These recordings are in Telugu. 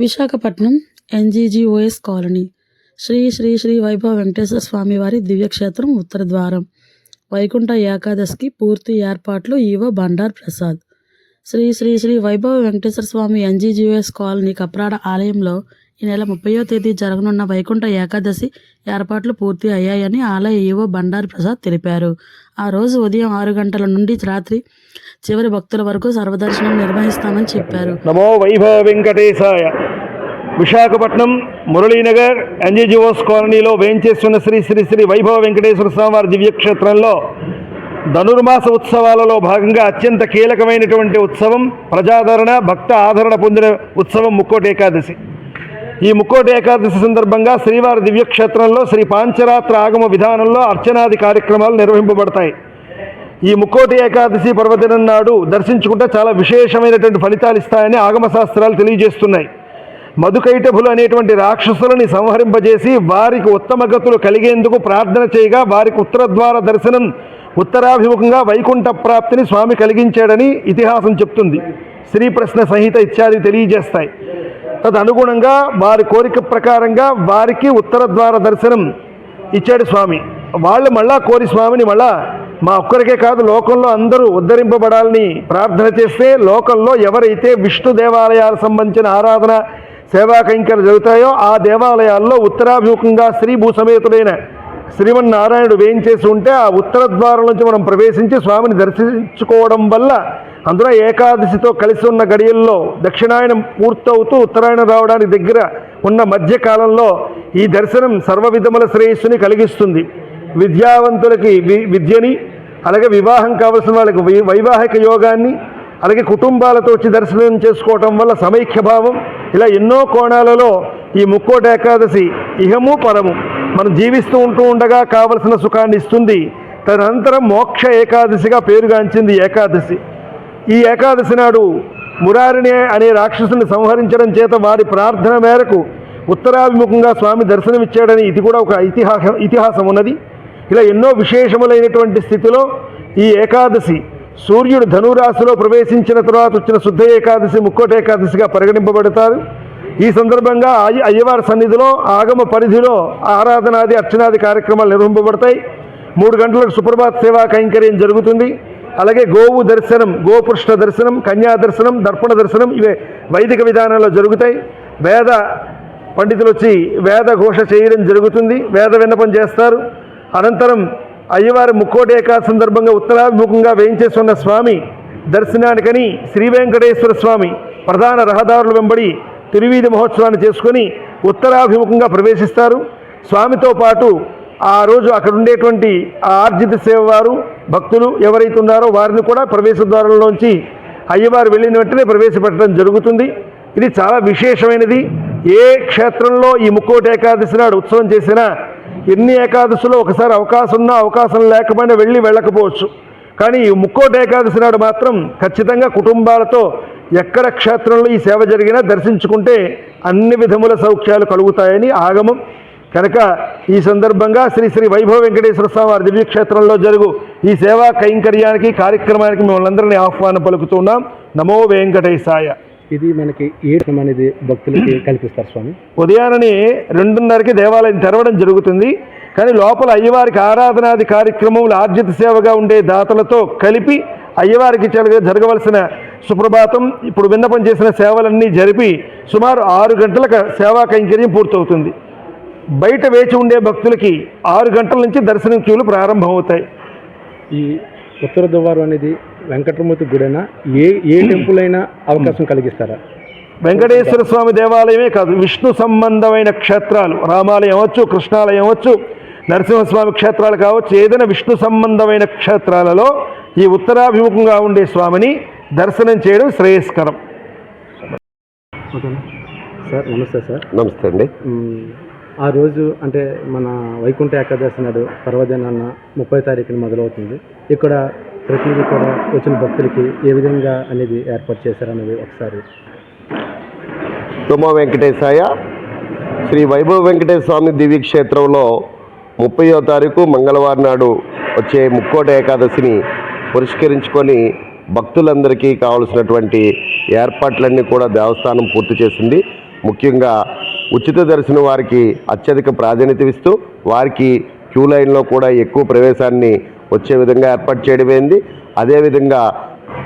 విశాఖపట్నం ఎన్జీజీఓఎస్ కాలనీ శ్రీ శ్రీ శ్రీ వైభవ వెంకటేశ్వర స్వామివారి దివ్యక్షేత్రం ఉత్తర ద్వారం. వైకుంఠ ఏకాదశికి పూర్తి ఏర్పాట్లు ఈవో బండార్ ప్రసాద్. శ్రీ శ్రీ శ్రీ వైభవ వెంకటేశ్వర స్వామి ఎన్జీజీఓఎస్ కాలనీ కప్రాడ ఆలయంలో ఈ నెల 30వ తేదీ జరగనున్న వైకుంఠ ఏకాదశి ఏర్పాట్లు పూర్తి అయ్యాయని ఆలయ ఈవో బండార్ ప్రసాద్ తెలిపారు. ఆ రోజు ఉదయం 6 గంటల నుండి రాత్రి చివరి భక్తుల వరకు సర్వదర్శనం నిర్వహిస్తామని చెప్పారు. నమో వైభవ వెంకటేశాయ. విశాఖపట్నం మురళీనగర్ ఎన్జీజీఓఎస్ కాలనీలో వేంచేస్తున్న శ్రీ శ్రీ శ్రీ వైభవ వెంకటేశ్వర స్వామివారి దివ్యక్షేత్రంలో ధనుర్మాస ఉత్సవాలలో భాగంగా అత్యంత కీలకమైనటువంటి ఉత్సవం, ప్రజాదరణ భక్త ఆదరణ పొందిన ఉత్సవం ముక్కోటి ఏకాదశి. ఈ ముక్కోటి ఏకాదశి సందర్భంగా శ్రీవారి దివ్యక్షేత్రంలో శ్రీ పాంచరాత్ర ఆగమ విధానంలో అర్చనాది కార్యక్రమాలు నిర్వహింపబడతాయి. ఈ ముక్కోటి ఏకాదశి పర్వదినం నాడు దర్శించుకుంటే చాలా విశేషమైనటువంటి ఫలితాలు ఇస్తాయని ఆగమ శాస్త్రాలు తెలియజేస్తున్నాయి. మధుకైటభులు అనేటువంటి రాక్షసులని సంహరింపజేసి వారికి ఉత్తమ గతులు కలిగేందుకు ప్రార్థన చేయగా వారికి ఉత్తరద్వార దర్శనం, ఉత్తరాభిముఖంగా వైకుంఠ ప్రాప్తిని స్వామి కలిగించాడని ఇతిహాసం చెప్తుంది. శ్రీ ప్రశ్న సంహిత ఇత్యాది తెలియజేస్తాయి. తదనుగుణంగా వారి కోరిక ప్రకారంగా వారికి ఉత్తరద్వార దర్శనం ఇచ్చాడు స్వామి. వాళ్ళు మళ్ళా కోరి స్వామిని మళ్ళా మా ఒక్కరికే కాదు లోకంలో అందరూ ఉద్ధరింపబడాలని ప్రార్థన చేస్తే లోకంలో ఎవరైతే విష్ణు దేవాలయాలకు సంబంధించిన ఆరాధన సేవా కైంకర్యం జరుగుతాయో ఆ దేవాలయాల్లో ఉత్తరాభిముఖంగా శ్రీ భూసమేతుడైన శ్రీమన్నారాయణుడు వేయించేసి ఉంటే ఆ ఉత్తర ద్వారం నుంచి మనం ప్రవేశించి స్వామిని దర్శించుకోవడం వల్ల అందులో ఏకాదశితో కలిసి ఉన్న గడియల్లో దక్షిణాయనం పూర్తవుతూ ఉత్తరాయణం రావడానికి దగ్గర ఉన్న మధ్యకాలంలో ఈ దర్శనం సర్వ విధముల శ్రేయస్సుని కలిగిస్తుంది. విద్యావంతులకి విద్యని, అలాగే వివాహం కావలసిన వాళ్ళకి వైవాహిక యోగాన్ని, అలాగే కుటుంబాలతో వచ్చి దర్శనం చేసుకోవటం వల్ల సమైక్యభావం, ఇలా ఎన్నో కోణాలలో ఈ ముక్కోటి ఏకాదశి ఇహము పరము మనం జీవిస్తూ ఉండగా కావలసిన సుఖాన్ని ఇస్తుంది. తదనంతరం మోక్ష ఏకాదశిగా పేరుగాంచింది ఏకాదశి. ఈ ఏకాదశి నాడు మురారిని అనే రాక్షసుని సంహరించడం చేత వారి ప్రార్థన మేరకు ఉత్తరాభిముఖంగా స్వామి దర్శనమిచ్చాడని ఇది కూడా ఒక ఇతిహాసం ఉన్నది. ఇలా ఎన్నో విశేషములైనటువంటి స్థితిలో ఈ ఏకాదశి సూర్యుడు ధనురాశిలో ప్రవేశించిన తర్వాత వచ్చిన శుద్ధ ఏకాదశి ముక్కోటి ఏకాదశిగా పరిగణింపబడతారు. ఈ సందర్భంగా అయ్యవారి సన్నిధిలో ఆగమ పరిధిలో ఆరాధనాది అర్చనాది కార్యక్రమాలు నిర్వహింపబడతాయి. 3 గంటలకు సుప్రభాత సేవా కైంకర్యం జరుగుతుంది. అలాగే గోవు దర్శనం, గోపృష్ఠ దర్శనం, కన్యా దర్శనం, దర్పణ దర్శనం ఇవే వైదిక విధానంలో జరుగుతాయి. వేద పండితులు వచ్చి వేద ఘోష చేయడం జరుగుతుంది, వేద విన్నపం చేస్తారు. అనంతరం అయ్యవారి ముక్కోటి ఏకాదశి సందర్భంగా ఉత్తరాభిముఖంగా వేయించేస్తున్న స్వామి దర్శనానికని శ్రీ వెంకటేశ్వర స్వామి ప్రధాన రహదారుల వెంబడి తిరువీధి మహోత్సవాన్ని చేసుకొని ఉత్తరాభిముఖంగా ప్రవేశిస్తారు. స్వామితో పాటు ఆ రోజు అక్కడ ఉండేటువంటి ఆర్జిత సేవ వారు భక్తులు ఎవరైతే ఉన్నారో వారిని కూడా ప్రవేశ ద్వారంలోంచి అయ్యవారు వెళ్ళిన వెంటనే ప్రవేశపెట్టడం జరుగుతుంది. ఇది చాలా విశేషమైనది. ఏ క్షేత్రంలో ఈ ముక్కోటి ఏకాదశి నాడు ఉత్సవం చేసినా ఎన్ని ఏకాదశిలో ఒకసారి అవకాశం ఉన్నా అవకాశం లేకపోయినా వెళ్ళకపోవచ్చు. కానీ ఈ ముక్కోటి ఏకాదశి నాడు మాత్రం ఖచ్చితంగా కుటుంబాలతో ఎక్కడ క్షేత్రంలో ఈ సేవ జరిగినా దర్శించుకుంటే అన్ని విధముల సౌఖ్యాలు కలుగుతాయని ఆగమం. కనుక ఈ సందర్భంగా శ్రీ శ్రీ వైభవ వెంకటేశ్వర స్వామి వారి దివ్యక్షేత్రంలో జరుగు ఈ సేవా కైంకర్యానికి కార్యక్రమానికి మిమ్మల్ని అందరినీ ఆహ్వానం పలుకుతున్నాం. నమో వెంకటేశాయ. ఇది మనకి ఏ అనేది భక్తులకి కల్పిస్తారు స్వామి? ఉదయాన్నే 2:30కి దేవాలయం తెరవడం జరుగుతుంది. కానీ లోపల అయ్యవారికి ఆరాధనాది కార్యక్రమములు ఆర్జిత సేవగా ఉండే దాతలతో కలిపి అయ్యవారికి జరగవలసిన సుప్రభాతం, ఇప్పుడు విన్నపం చేసిన సేవలన్నీ జరిపి సుమారు 6 గంటలకు సేవా కైంకర్యం పూర్తవుతుంది. బయట వేచి ఉండే భక్తులకి 6 గంటల నుంచి దర్శనం క్యూలు ప్రారంభమవుతాయి. ఈ ఉత్తర ద్వారం అనేది వెంకటరమూర్తి గుడైనా ఏ టెంపుల్ అయినా అవకాశం కలిగిస్తారా? వెంకటేశ్వర స్వామి దేవాలయమే కాదు, విష్ణు సంబంధమైన క్షేత్రాలు, రామాలయం అవ్వచ్చు, కృష్ణాలయం అవ్వచ్చు, నరసింహస్వామి క్షేత్రాలు కావచ్చు, ఏదైనా విష్ణు సంబంధమైన క్షేత్రాలలో ఈ ఉత్తరాభిముఖంగా ఉండే స్వామిని దర్శనం చేయడం శ్రేయస్కరం. సార్ నమస్తే. సార్ నమస్తే అండి. ఆ రోజు అంటే మన వైకుంఠ ఏకాదశి నాడు పర్వదినాన్న 30వ తారీఖున మొదలవుతుంది. ఇక్కడ ప్రతిదీ కూడా వచ్చిన భక్తులకి ఏ విధంగా అనేది ఏర్పాటు చేశారనేది ఒకసారి. నమో వెంకటేశాయ. శ్రీ వైభవ వెంకటేశ్వర స్వామి దివ్యక్షేత్రంలో 30వ తారీఖు మంగళవారం నాడు వచ్చే ముక్కోటి ఏకాదశిని పురస్కరించుకొని భక్తులందరికీ కావలసినటువంటి ఏర్పాట్లన్నీ కూడా దేవస్థానం పూర్తి చేసింది. ముఖ్యంగా ఉచిత దర్శనం వారికి అత్యధిక ప్రాధాన్యత ఇస్తూ వారికి క్యూ లైన్లో కూడా ఎక్కువ ప్రవేశాన్ని వచ్చే విధంగా ఏర్పాటు చేయడమైంది. అదేవిధంగా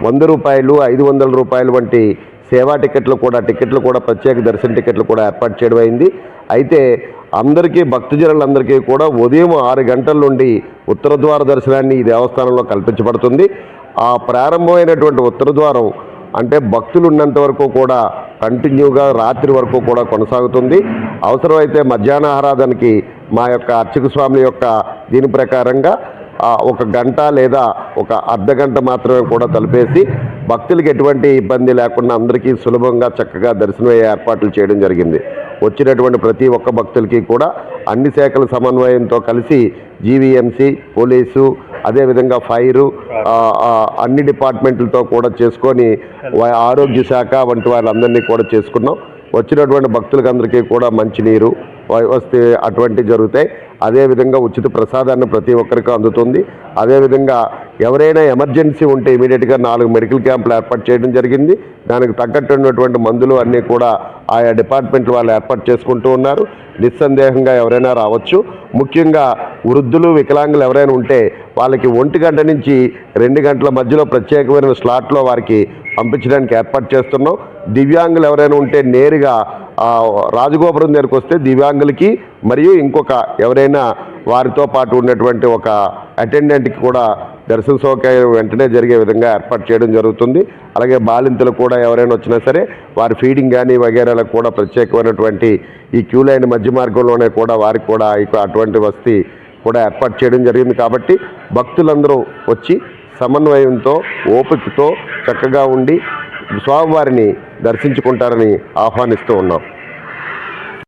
100 రూపాయలు 500 రూపాయలు వంటి సేవా టికెట్లు కూడా ప్రత్యేక దర్శన టికెట్లు కూడా ఏర్పాటు చేయడం అయింది. అయితే అందరికీ భక్తజనులందరికీ కూడా ఉదయం 6 గంటల నుండి ఉత్తర ద్వార దర్శనాన్ని ఈ దేవస్థానంలో కల్పించబడుతుంది. ఆ ప్రారంభమైనటువంటి ఉత్తర ద్వారం అంటే భక్తులు ఉన్నంత వరకు కూడా కంటిన్యూగా రాత్రి వరకు కూడా కొనసాగుతుంది. అవసరమైతే మధ్యాహ్న ఆరాధనకి మా యొక్క అర్చక స్వామి యొక్క దీని ప్రకారంగా 1 గంట లేదా ఒక అర్ధ గంట మాత్రమే కూడా తలిపేసి భక్తులకి ఎటువంటి ఇబ్బంది లేకుండా అందరికీ సులభంగా చక్కగా దర్శనమయ్యే ఏర్పాట్లు చేయడం జరిగింది. వచ్చినటువంటి ప్రతి ఒక్క భక్తులకి కూడా అన్ని శాఖల సమన్వయంతో కలిసి జీవీఎంసీ, పోలీసు, అదేవిధంగా ఫైరు, అన్ని డిపార్ట్మెంట్లతో కూడా చేసుకొని ఆరోగ్య శాఖ వంటి వాళ్ళందరినీ కూడా చేసుకున్నాం. వచ్చినటువంటి భక్తులకు అందరికీ కూడా మంచినీరు వస్తే అటువంటివి జరుగుతాయి. అదేవిధంగా ఉచిత ప్రసాదాన్ని ప్రతి ఒక్కరికి అందుతుంది. అదేవిధంగా ఎవరైనా ఎమర్జెన్సీ ఉంటే ఇమీడియట్గా 4 మెడికల్ క్యాంపులు ఏర్పాటు చేయడం జరిగింది. దానికి తగ్గట్టున్నటువంటి మందులు అన్నీ కూడా ఆయా డిపార్ట్మెంట్లు వాళ్ళు ఏర్పాటు చేసుకుంటూ ఉన్నారు. నిస్సందేహంగా ఎవరైనా రావచ్చు. ముఖ్యంగా వృద్ధులు, వికలాంగులు ఎవరైనా ఉంటే వాళ్ళకి 1 గంట నుంచి 2 గంటల మధ్యలో ప్రత్యేకమైన స్లాట్లో వారికి పంపించడానికి ఏర్పాటు చేస్తున్నాం. దివ్యాంగులు ఎవరైనా ఉంటే నేరుగా రాజగోపురం దగ్గరికి వస్తే దివ్యాంగులకి మరియు ఇంకొక ఎవరైనా వారితో పాటు ఉన్నటువంటి ఒక అటెండెంట్కి కూడా దర్శన సౌకర్యం వెంటనే జరిగే విధంగా ఏర్పాటు చేయడం జరుగుతుంది. అలాగే బాలింతలు కూడా ఎవరైనా వచ్చినా సరే వారి ఫీడింగ్ కానీ వగేరాలకు కూడా ప్రత్యేకమైనటువంటి ఈ క్యూ లైన్ మధ్య మార్గంలోనే కూడా వారికి కూడా అటువంటి వసతి కూడా ఏర్పాటు చేయడం జరిగింది. కాబట్టి భక్తులందరూ వచ్చి సమన్వయంతో ఓపికతో చక్కగా ఉండి స్వామివారిని దర్శించుకుంటారని ఆహ్వానిస్తూ ఉన్నాం.